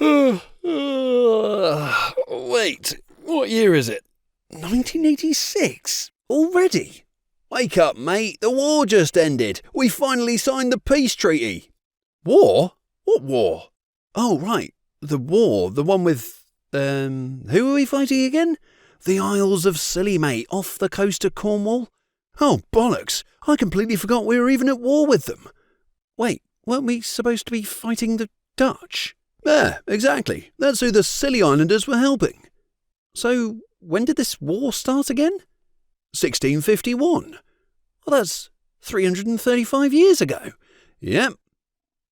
Wait, what year is it? 1986? Already? Wake up, mate. The war just ended. We finally signed the peace treaty. War? What war? Oh, right. The war. The one with... who are we fighting again? The Isles of Scilly, mate, off the coast of Cornwall. Oh, bollocks. I completely forgot we were even at war with them. Wait, weren't we supposed to be fighting the Dutch? Yeah, exactly. That's who the Scilly Islanders were helping. So, when did this war start again? 1651. Well, that's 335 years ago. Yep.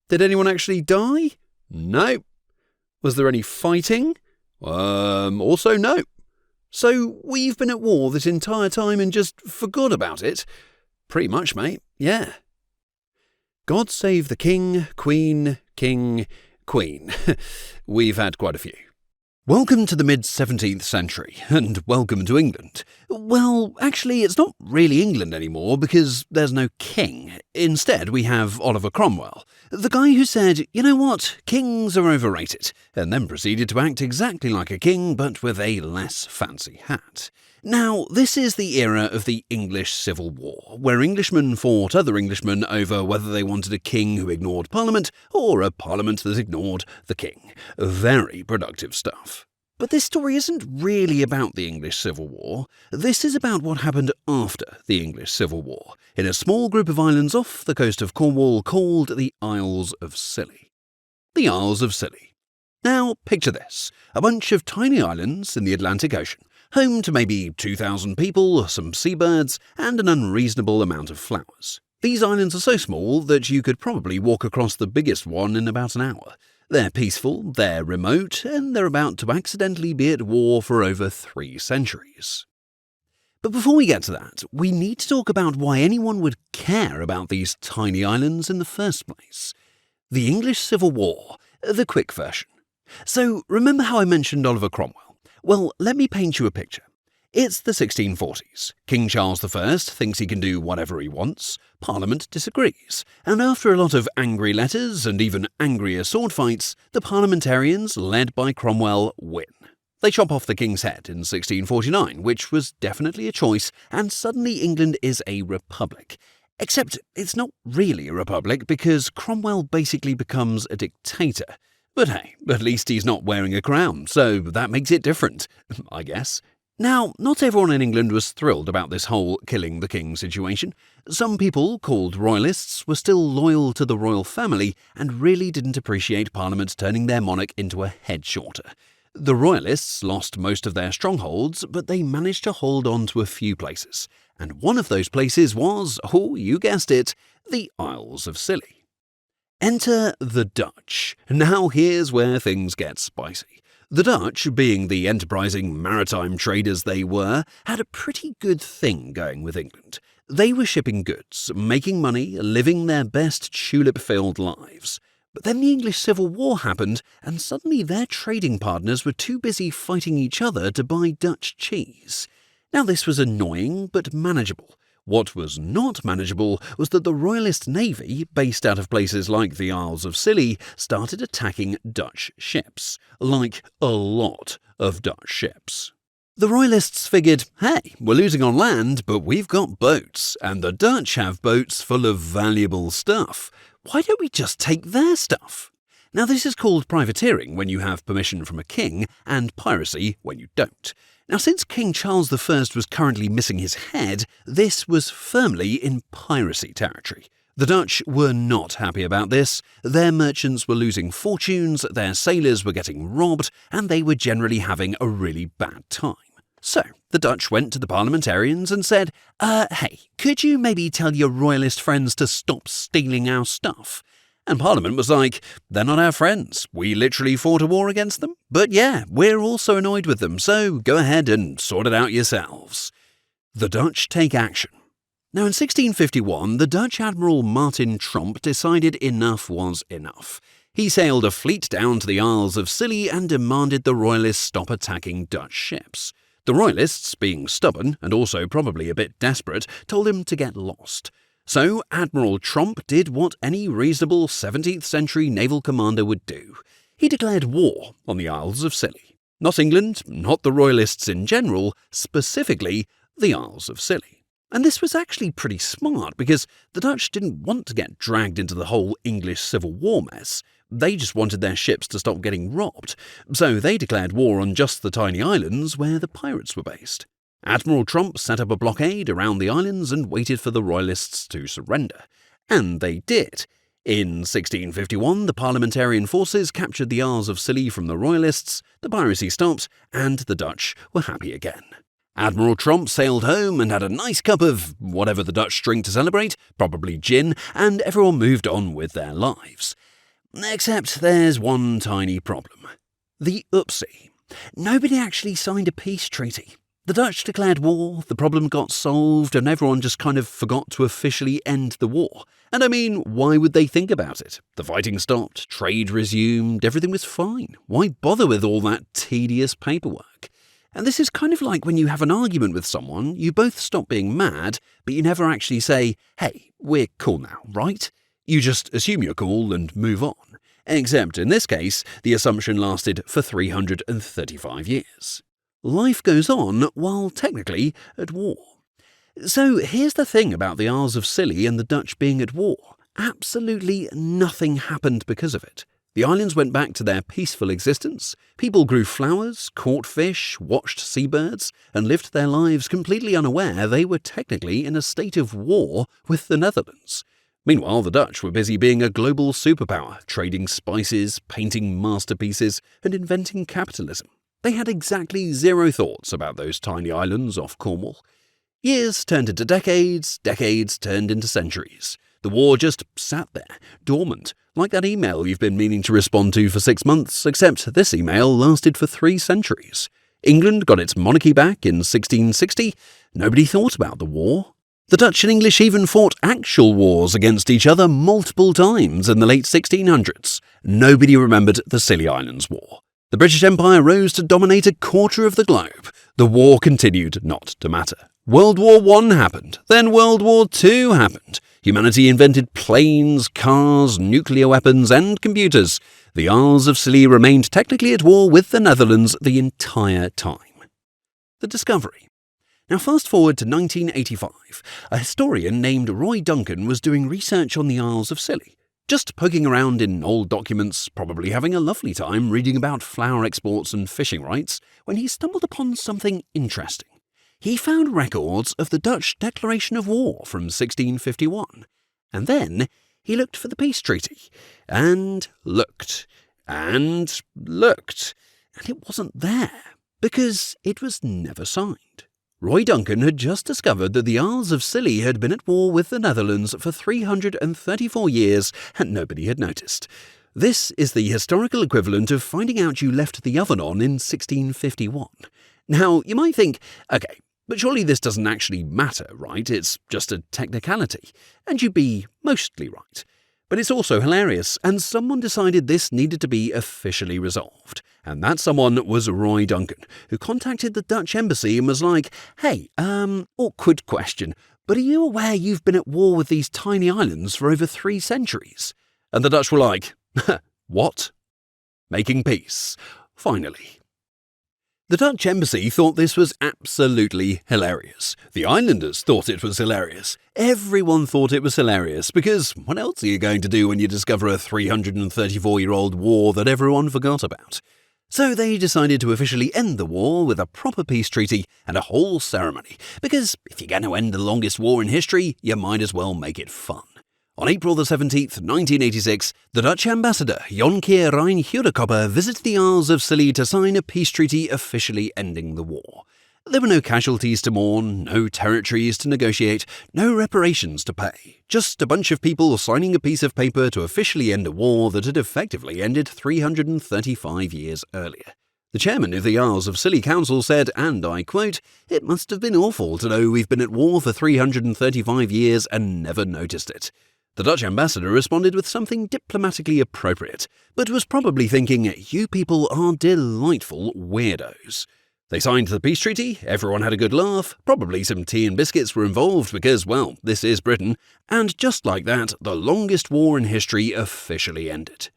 Did anyone actually die? No. Was there any fighting? Also no. So, we've been at war this entire time and just forgot about it? Pretty much, mate, yeah. God save the King, Queen, King, Queen. We've had quite a few. Welcome to the mid-17th century, and welcome to England. Well, actually, it's not really England anymore because there's no king. Instead, we have Oliver Cromwell, the guy who said, you know what, kings are overrated, and then proceeded to act exactly like a king but with a less fancy hat. Now, this is the era of the English Civil War, where Englishmen fought other Englishmen over whether they wanted a king who ignored Parliament or a Parliament that ignored the king. Very productive stuff. But this story isn't really about the English Civil War. This is about what happened after the English Civil War, in a small group of islands off the coast of Cornwall called the Isles of Scilly. The Isles of Scilly. Now, picture this. A bunch of tiny islands in the Atlantic Ocean, home to maybe 2,000 people, some seabirds, and an unreasonable amount of flowers. These islands are so small that you could probably walk across the biggest one in about an hour. They're peaceful, they're remote, and they're about to accidentally be at war for over 3 centuries. But before we get to that, we need to talk about why anyone would care about these tiny islands in the first place. The English Civil War, the quick version. So, remember how I mentioned Oliver Cromwell? Well, let me paint you a picture. It's the 1640s. King Charles I thinks he can do whatever he wants. Parliament disagrees. And after a lot of angry letters and even angrier sword fights, the parliamentarians, led by Cromwell, win. They chop off the king's head in 1649, which was definitely a choice, and suddenly England is a republic. Except it's not really a republic because Cromwell basically becomes a dictator. But hey, at least he's not wearing a crown, so that makes it different, I guess. Now, not everyone in England was thrilled about this whole killing the king situation. Some people, called royalists, were still loyal to the royal family and really didn't appreciate Parliament turning their monarch into a head shorter. The royalists lost most of their strongholds, but they managed to hold on to a few places. And one of those places was, oh, you guessed it, the Isles of Scilly. Enter the Dutch. Now here's where things get spicy. The Dutch, being the enterprising maritime traders they were, had a pretty good thing going with England. They were shipping goods, making money, living their best tulip-filled lives. But then the English Civil War happened, and suddenly their trading partners were too busy fighting each other to buy Dutch cheese. Now this was annoying, but manageable. What was not manageable was that the Royalist Navy, based out of places like the Isles of Scilly, started attacking Dutch ships. Like a lot of Dutch ships. The Royalists figured, hey, we're losing on land, but we've got boats, and the Dutch have boats full of valuable stuff. Why don't we just take their stuff? Now this is called privateering when you have permission from a king, and piracy when you don't. Now, since King Charles I was currently missing his head, this was firmly in piracy territory. The Dutch were not happy about this. Their merchants were losing fortunes, their sailors were getting robbed, and they were generally having a really bad time. So, the Dutch went to the parliamentarians and said, hey, could you maybe tell your royalist friends to stop stealing our stuff? And Parliament was like, they're not our friends. We literally fought a war against them. But yeah, we're also annoyed with them, so go ahead and sort it out yourselves. The Dutch take action. Now in 1651, the Dutch Admiral Martin Tromp decided enough was enough. He sailed a fleet down to the Isles of Scilly and demanded the Royalists stop attacking Dutch ships. The Royalists, being stubborn and also probably a bit desperate, told him to get lost. So Admiral Tromp did what any reasonable 17th century naval commander would do. He declared war on the Isles of Scilly. Not England, not the Royalists in general, specifically the Isles of Scilly. And this was actually pretty smart because the Dutch didn't want to get dragged into the whole English Civil War mess. They just wanted their ships to stop getting robbed, so they declared war on just the tiny islands where the pirates were based. Admiral Tromp set up a blockade around the islands and waited for the Royalists to surrender. And they did. In 1651, the Parliamentarian forces captured the Isles of Scilly from the Royalists, the piracy stopped, and the Dutch were happy again. Admiral Tromp sailed home and had a nice cup of whatever the Dutch drink to celebrate, probably gin, and everyone moved on with their lives. Except there's one tiny problem. The oopsie. Nobody actually signed a peace treaty. The Dutch declared war, the problem got solved, and everyone just kind of forgot to officially end the war. And I mean, why would they think about it? The fighting stopped, trade resumed, everything was fine. Why bother with all that tedious paperwork? And this is kind of like when you have an argument with someone, you both stop being mad, but you never actually say, hey, we're cool now, right? You just assume you're cool and move on. Except in this case, the assumption lasted for 335 years. Life goes on while technically at war. So here's the thing about the Isles of Scilly and the Dutch being at war. Absolutely nothing happened because of it. The islands went back to their peaceful existence. People grew flowers, caught fish, watched seabirds, and lived their lives completely unaware they were technically in a state of war with the Netherlands. Meanwhile, the Dutch were busy being a global superpower, trading spices, painting masterpieces, and inventing capitalism. They had exactly zero thoughts about those tiny islands off Cornwall. Years turned into decades, decades turned into centuries. The war just sat there, dormant, like that email you've been meaning to respond to for 6 months, except this email lasted for 3 centuries. England got its monarchy back in 1660. Nobody thought about the war. The Dutch and English even fought actual wars against each other multiple times in the late 1600s. Nobody remembered the Scilly Islands War. The British Empire rose to dominate a quarter of the globe. The war continued not to matter. World War I happened, then World War II happened. Humanity invented planes, cars, nuclear weapons, and computers. The Isles of Scilly remained technically at war with the Netherlands the entire time. The discovery. Now fast forward to 1985. A historian named Roy Duncan was doing research on the Isles of Scilly. Just poking around in old documents, probably having a lovely time reading about flower exports and fishing rights, when he stumbled upon something interesting. He found records of the Dutch Declaration of War from 1651. And then he looked for the peace treaty, and looked, and looked, and it wasn't there, because it was never signed. Roy Duncan had just discovered that the Isles of Scilly had been at war with the Netherlands for 334 years and nobody had noticed. This is the historical equivalent of finding out you left the oven on in 1651. Now, you might think, okay, but surely this doesn't actually matter, right? It's just a technicality. And you'd be mostly right. But it's also hilarious, and someone decided this needed to be officially resolved. And that someone was Roy Duncan, who contacted the Dutch embassy and was like, hey, awkward question, but are you aware you've been at war with these tiny islands for over 3 centuries? And the Dutch were like, what? Making peace. Finally. The Dutch embassy thought this was absolutely hilarious. The islanders thought it was hilarious. Everyone thought it was hilarious because what else are you going to do when you discover a 334-year-old war that everyone forgot about? So they decided to officially end the war with a proper peace treaty and a whole ceremony, because if you're going to end the longest war in history, you might as well make it fun. On April the 17th, 1986, the Dutch ambassador Jonker Rein Heurekopper visited the Isles of Scilly to sign a peace treaty officially ending the war. There were no casualties to mourn, no territories to negotiate, no reparations to pay. Just a bunch of people signing a piece of paper to officially end a war that had effectively ended 335 years earlier. The chairman of the Isles of Scilly Council said, and I quote, "It must have been awful to know we've been at war for 335 years and never noticed it." The Dutch ambassador responded with something diplomatically appropriate, but was probably thinking, you people are delightful weirdos. They signed the peace treaty, everyone had a good laugh, probably some tea and biscuits were involved because, well, this is Britain, and just like that, the longest war in history officially ended.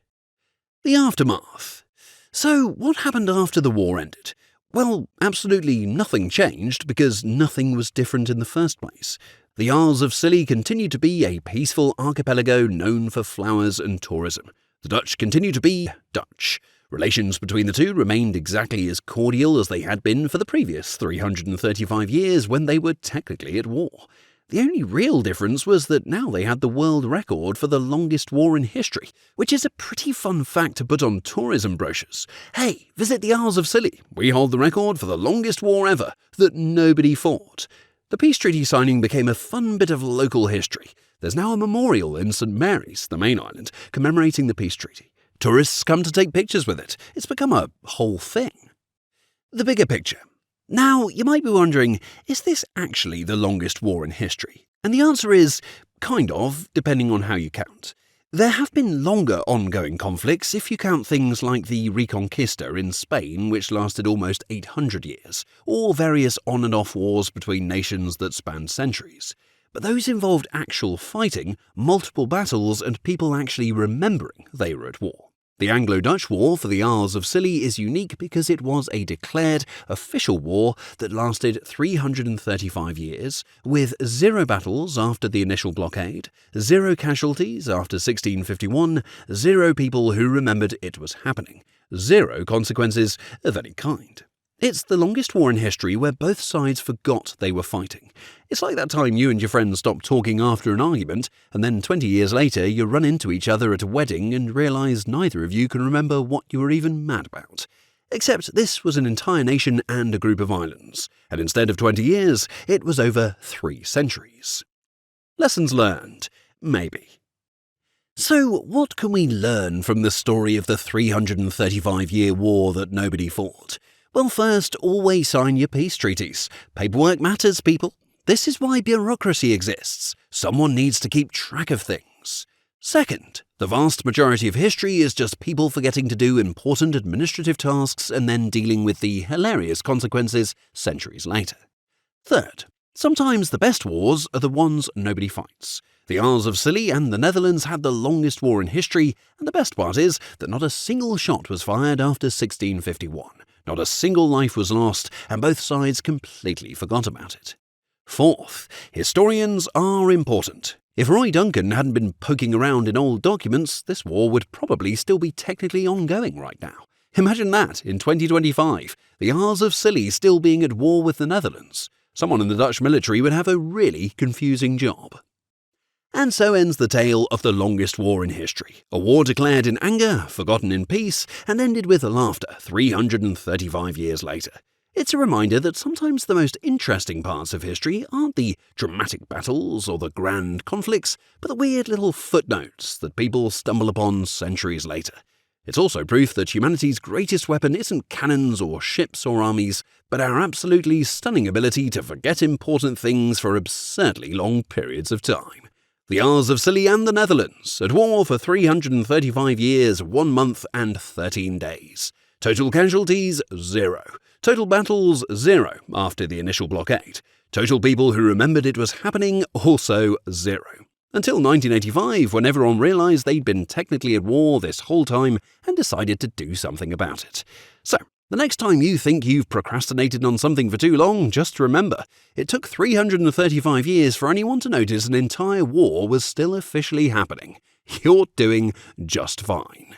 The aftermath. So, what happened after the war ended? Well, absolutely nothing changed because nothing was different in the first place. The Isles of Scilly continued to be a peaceful archipelago known for flowers and tourism. The Dutch continued to be Dutch. Relations between the two remained exactly as cordial as they had been for the previous 335 years when they were technically at war. The only real difference was that now they had the world record for the longest war in history, which is a pretty fun fact to put on tourism brochures. Hey, visit the Isles of Scilly. We hold the record for the longest war ever that nobody fought. The peace treaty signing became a fun bit of local history. There's now a memorial in St. Mary's, the main island, commemorating the peace treaty. Tourists come to take pictures with it. It's become a whole thing. The bigger picture. Now, you might be wondering, is this actually the longest war in history? And the answer is, kind of, depending on how you count. There have been longer ongoing conflicts if you count things like the Reconquista in Spain, which lasted almost 800 years, or various on and off wars between nations that spanned centuries. But those involved actual fighting, multiple battles, and people actually remembering they were at war. The Anglo-Dutch War for the Isles of Scilly is unique because it was a declared, official war that lasted 335 years, with 0 battles after the initial blockade, 0 casualties after 1651, 0 people who remembered it was happening, 0 consequences of any kind. It's the longest war in history where both sides forgot they were fighting. It's like that time you and your friends stopped talking after an argument, and then 20 years later you run into each other at a wedding and realise neither of you can remember what you were even mad about. Except this was an entire nation and a group of islands, and instead of 20 years, it was over 3 centuries. Lessons learned? Maybe. So, what can we learn from the story of the 335-year war that nobody fought? Well, first, always sign your peace treaties. Paperwork matters, people. This is why bureaucracy exists. Someone needs to keep track of things. Second, the vast majority of history is just people forgetting to do important administrative tasks and then dealing with the hilarious consequences centuries later. Third, sometimes the best wars are the ones nobody fights. The Isles of Scilly and the Netherlands had the longest war in history, and the best part is that not a single shot was fired after 1651. Not a single life was lost, and both sides completely forgot about it. Fourth, historians are important. If Roy Duncan hadn't been poking around in old documents, this war would probably still be technically ongoing right now. Imagine that, in 2025, the Isles of Scilly still being at war with the Netherlands. Someone in the Dutch military would have a really confusing job. And so ends the tale of the longest war in history. A war declared in anger, forgotten in peace, and ended with laughter 335 years later. It's a reminder that sometimes the most interesting parts of history aren't the dramatic battles or the grand conflicts, but the weird little footnotes that people stumble upon centuries later. It's also proof that humanity's greatest weapon isn't cannons or ships or armies, but our absolutely stunning ability to forget important things for absurdly long periods of time. The Isles of Scilly and the Netherlands, at war for 335 years, 1 month and 13 days. Total casualties, 0. Total battles, 0 after the initial blockade. Total people who remembered it was happening, also 0. Until 1985, when everyone realised they'd been technically at war this whole time and decided to do something about it. So, the next time you think you've procrastinated on something for too long, just remember, it took 335 years for anyone to notice an entire war was still officially happening. You're doing just fine.